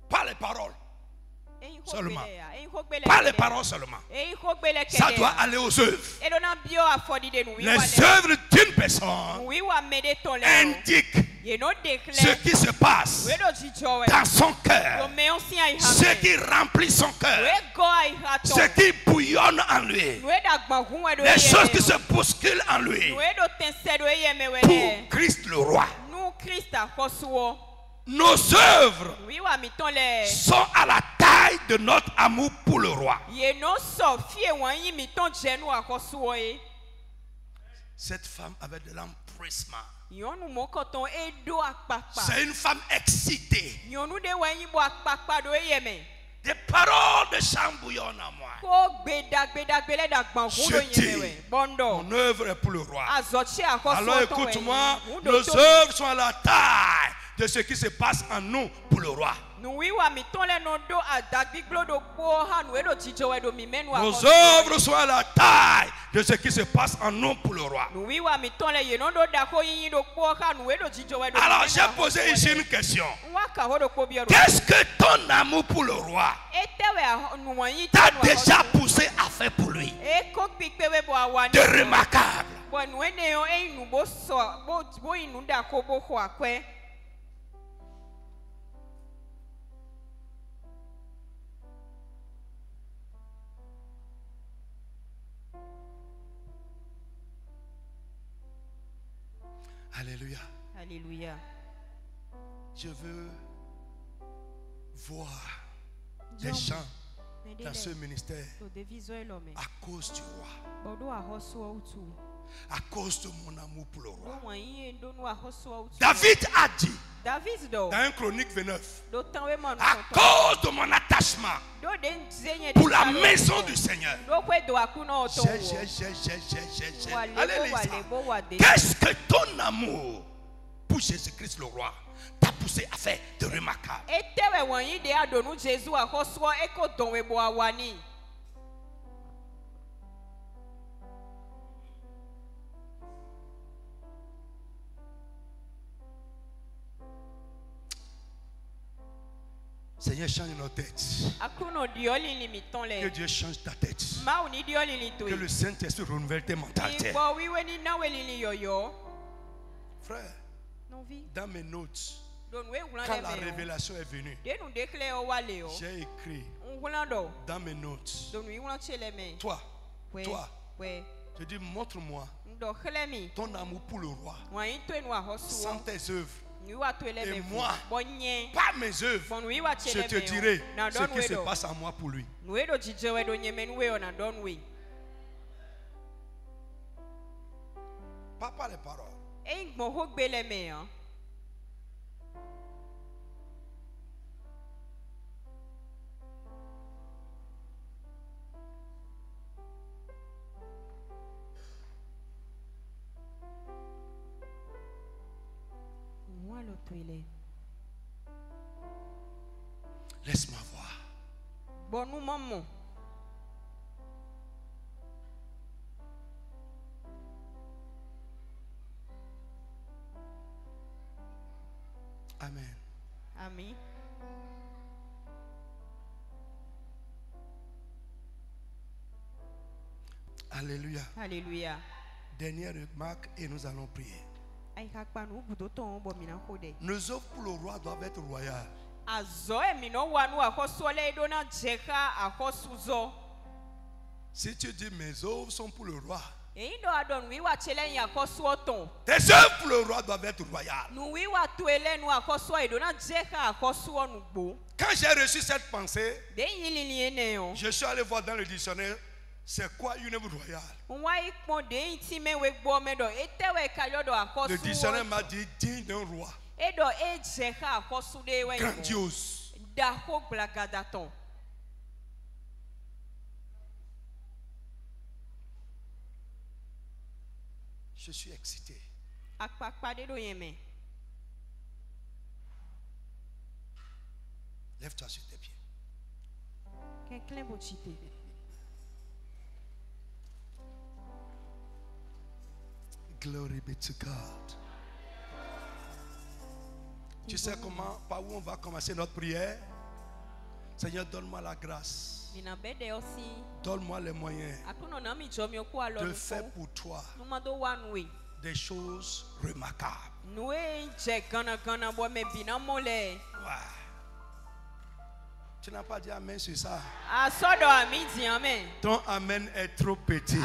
Pas les paroles seulement. Pas les paroles seulement. Ça doit aller aux œuvres. Les œuvres d'une personne indiquent ce qui se passe dans son cœur, ce qui remplit son cœur, ce qui bouillonne en lui, les choses qui se bousculent en lui. Pour Christ le roi. Nos œuvres sont à la taille de notre amour pour le roi. Cette femme avait de l'empressement. C'est une femme excitée. Des paroles de chant bouillonnent en moi. Je dis, mon œuvre est pour le roi. Alors écoute-moi, nos œuvres sont à la taille de ce qui se passe en nous pour le roi. Nos œuvres sont à la taille de ce qui se passe en nous pour le roi. Alors j'ai posé ici une question. Qu'est-ce que ton amour pour le roi t'a déjà poussé à faire pour lui de remarquable? Alléluia. Alléluia. Je veux voir des gens dans ce ministère à cause du roi. À cause de mon amour pour le roi. David a dit dans 1 Chronique 29, à cause de mon attachement pour la maison du Seigneur, qu'est-ce que ton amour pour Jésus-Christ le roi t'a poussé à faire de remarquable? Seigneur, change nos têtes. Que Dieu change ta tête. Que le Saint-Esprit renouvelle tes mentalités. Frère, dans mes notes, Quand la révélation est venue, j'ai écrit dans mes notes. Toi, je dis, montre-moi ton amour pour le roi sans tes œuvres. Et moi, par mes œuvres, je te dirai ce qui se passe en moi pour lui. Pas par les paroles. Laisse-moi voir. Bon, maman. Amen. Amen. Alléluia. Alléluia. Dernière remarque et nous allons prier. Nos œuvres pour le roi doivent être royales. Si tu dis mes œuvres sont pour le roi, tes œuvres pour le roi doivent être royales. Quand j'ai reçu cette pensée, je suis allé voir dans le dictionnaire. C'est quoi une œuvre royale? Le dictionnaire m'a dit digne d'un roi. Grandiose. Je suis excité. Lève-toi sur tes pieds. Glory be to God. Tu sais comment, par où on va commencer notre prière? Seigneur, donne-moi la grâce. Donne-moi les moyens de faire pour toi des choses remarquables. Ouais. Tu n'as pas dit amen sur ça. Ton amen est trop petit.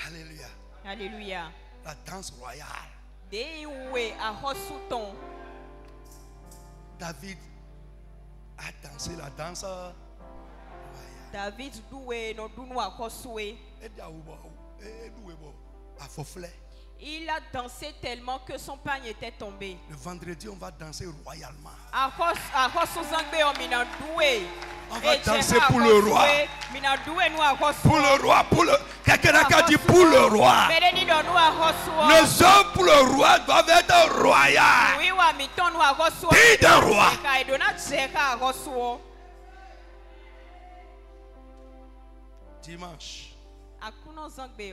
Alléluia. Alléluia. La danse royale. David a dansé la danse royale. David il a dansé tellement que son pagne était tombé. Le vendredi, on va danser royalement. On va danser pour le roi. Pour le roi, pour le... Quelqu'un a dit pour le roi. Nos hommes pour le roi doivent être royaux. Digne d'un roi. Dimanche,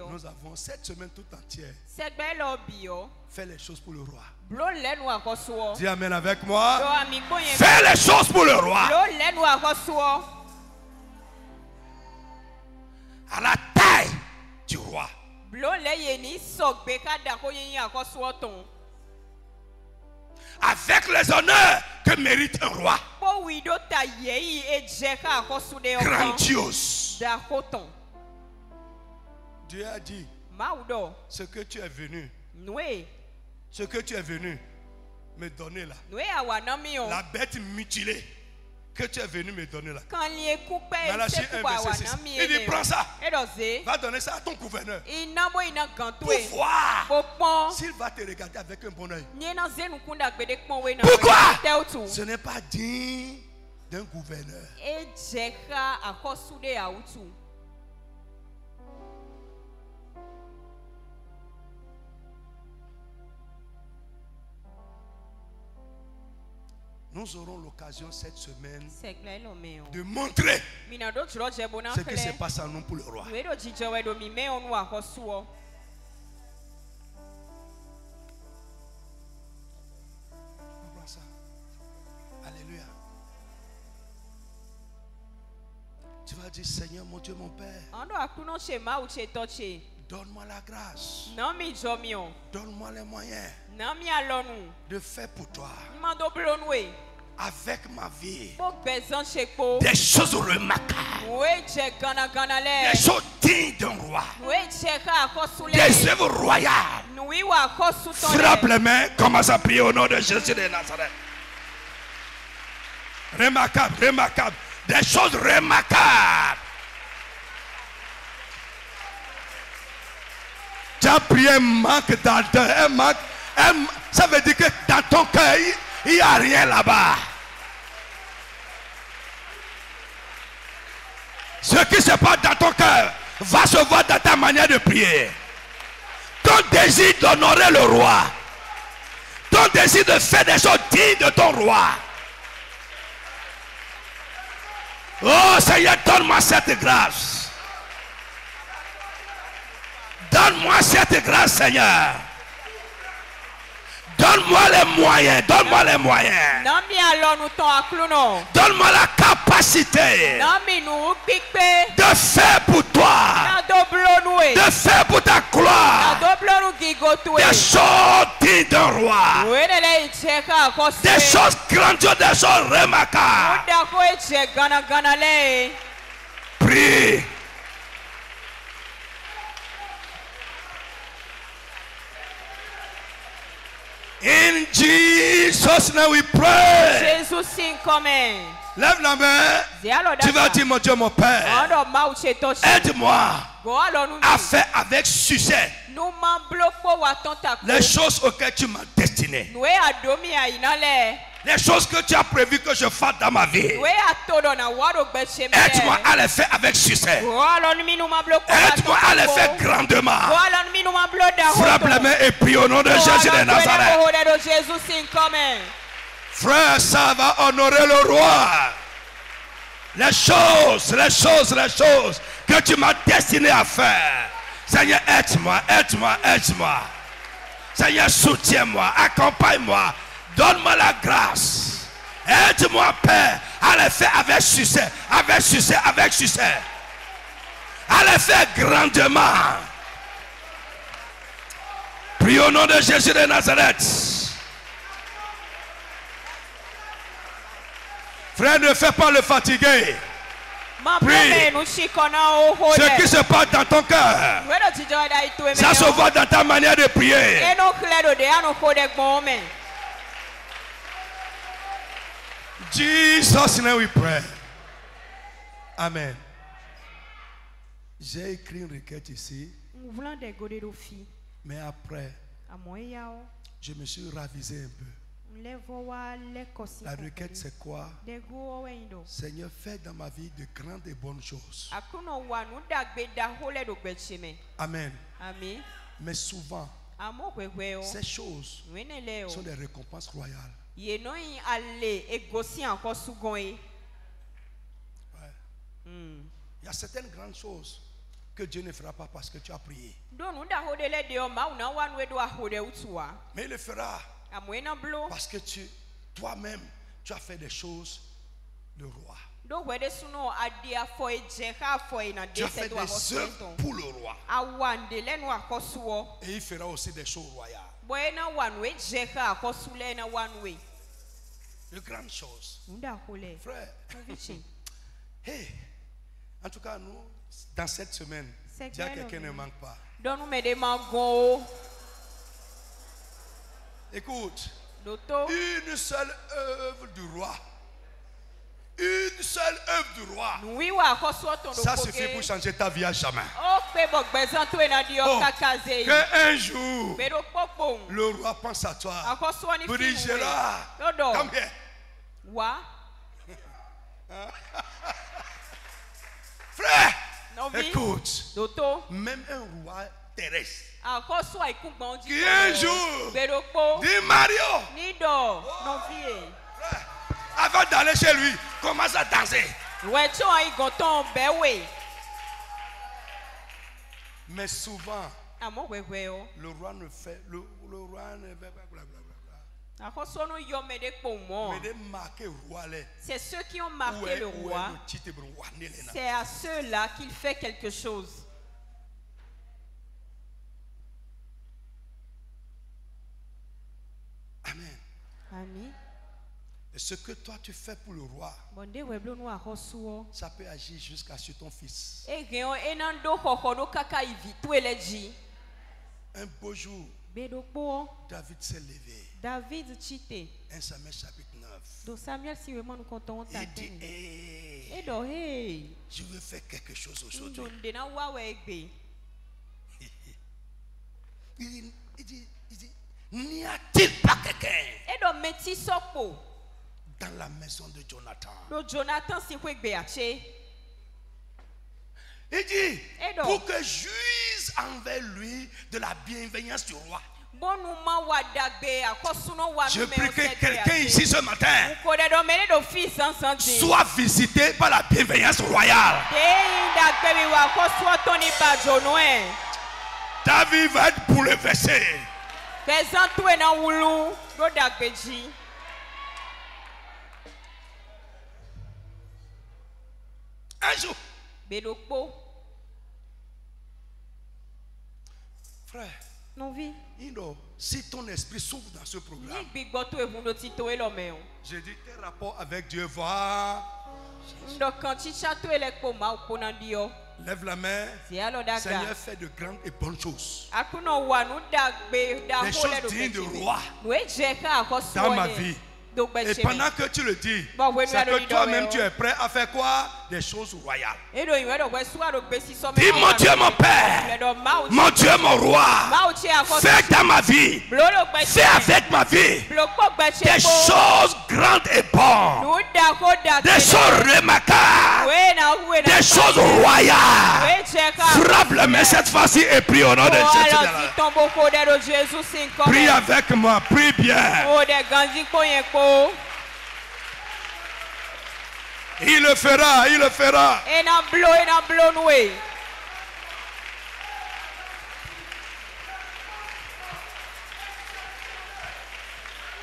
nous avons cette semaine toute entière fait les choses pour le roi. Dis amen avec moi. Fais les choses pour le roi. À la taille du roi. Avec les honneurs que mérite un roi. Grandiose. Dieu a dit ce que tu es venu me donner là, la bête mutilée que tu es venu me donner là. Malachie 1 verset 6. Il dit prends ça, va donner ça à ton gouverneur pour voir s'il va te regarder avec un bon oeil. Pourquoi? Ce n'est pas digne d'un gouverneur. Nous aurons l'occasion cette semaine de montrer ce qui se passe en nous pour le roi. Alléluia. Tu vas dire Seigneur mon Dieu mon Père, Donne-moi la grâce. Donne-moi les moyens de faire pour toi, avec ma vie, des choses remarquables, des choses dignes d'un roi, des œuvres royales. Frappe les mains, commence à prier au nom de Jésus de Nazareth. Remarquable, remarquable, des choses remarquables. Tu as prié un manque d'ardeur, ça veut dire que dans ton cœur, il n'y a rien là-bas. Ce qui se passe dans ton cœur va se voir dans ta manière de prier. Ton désir d'honorer le roi, ton désir de faire des choses dignes de ton roi. Oh Seigneur, donne-moi cette grâce. Donne-moi cette grâce, Seigneur. Donne-moi les moyens. Donne-moi les moyens. Donne-moi la capacité de faire pour toi, de faire pour ta gloire, des choses dignes d'un roi, des choses grandioses, des choses remarquables. Prie. In Jesus' name we pray. Lève la main. Tu vas dire, mon Dieu, mon Père, aide-moi à faire avec succès les choses auxquelles tu m'as destiné. Les choses que tu as prévu que je fasse dans ma vie. Aide-moi à les faire avec succès. Aide-moi à les faire grandement. Frappe les mains et prie au nom de Jésus de Nazareth. Frère, ça va honorer le roi. Les choses que tu m'as destiné à faire. Seigneur, aide-moi, aide-moi, aide-moi. Seigneur, soutiens-moi, accompagne-moi. Donne-moi la grâce. Aide-moi, Père, à les faire avec succès, avec succès, avec succès. À les faire grandement. Prie au nom de Jésus de Nazareth. Frère, ne fais pas le fatigué. Prie. Ce qui se passe dans ton cœur, ça se voit dans ta manière de prier. Jesus' name we pray. Amen. J'ai écrit une requête ici. Mais après, je me suis ravisé un peu. La requête c'est quoi? Seigneur, fais dans ma vie de grandes et bonnes choses. Amen. Mais souvent, ces choses sont des récompenses royales. Ouais. Il y a certaines grandes choses que Dieu ne fera pas parce que tu as prié. Mais il le fera parce que toi-même, tu as fait des choses de roi. Tu as fait des œuvres pour le roi. Et il fera aussi des choses royales. De grandes choses. Frère. Hey, en tout cas, nous, dans cette semaine, Dieu, quelqu'un ne manque pas. Écoute, une seule œuvre du roi. Une seule œuvre du roi. Ça suffit pour changer ta vie à jamais. Qu'un jour, le roi pense à toi. Pour dire, Gérard, come here. Frère, écoute, même un roi terrestre qui un jour dit Mario, frère, avant d'aller chez lui, commence à danser. Mais souvent, le roi ne fait, le roi ne fait pas blablabla. C'est ceux qui ont marqué le roi. C'est à ceux-là qu'il fait quelque chose. Et ce que toi tu fais pour le roi, ça peut agir jusqu'à sur ton fils. Un beau jour, David s'est levé. 1 Samuel chapitre 9. Il dit, je veux faire quelque chose aujourd'hui. Il dit, n'y a-t-il pas quelqu'un dans la maison de Jonathan? Il dit, pour que juise envers lui de la bienveillance du roi. Je prie que quelqu'un ici ce matin soit visité par la bienveillance royale. David va être bouleversé. Un jour, frère, si ton esprit s'ouvre dans ce programme, je dis tes rapports avec Dieu, va. Lève la main. Seigneur, fait de grandes et bonnes choses. Des choses dignes de roi dans ma vie. Et pendant que tu le dis, c'est que toi-même tu es prêt à faire quoi? Des choses royales. Dis mon Dieu mon Père, mon Dieu mon roi, fais dans ma vie, fais avec ma vie des choses grandes et bonnes, des choses remarquables, des choses royales. Frappe les mains cette fois-ci et prie au nom de Jésus. Prie avec moi, prie bien. Il le fera, il le fera.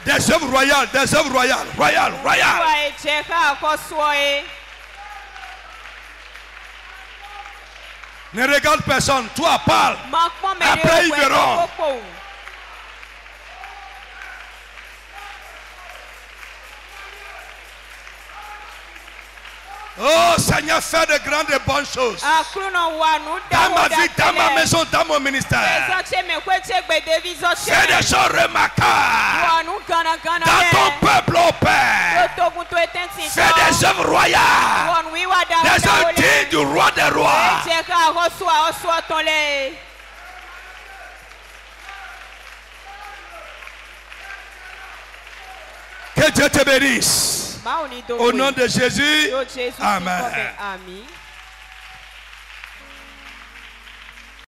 Des œuvres royales, des œuvres royales, royales. Ne regarde personne, toi parle. Après ils verront. Oh Seigneur, fais de grandes et bonnes choses dans ma vie, dans ma maison, dans mon ministère. Fais des choses remarquables dans ton peuple, ô Père. Fais des œuvres royales, des œuvres dignes du roi des rois. Que Dieu te bénisse. Au nom de Jésus, amen.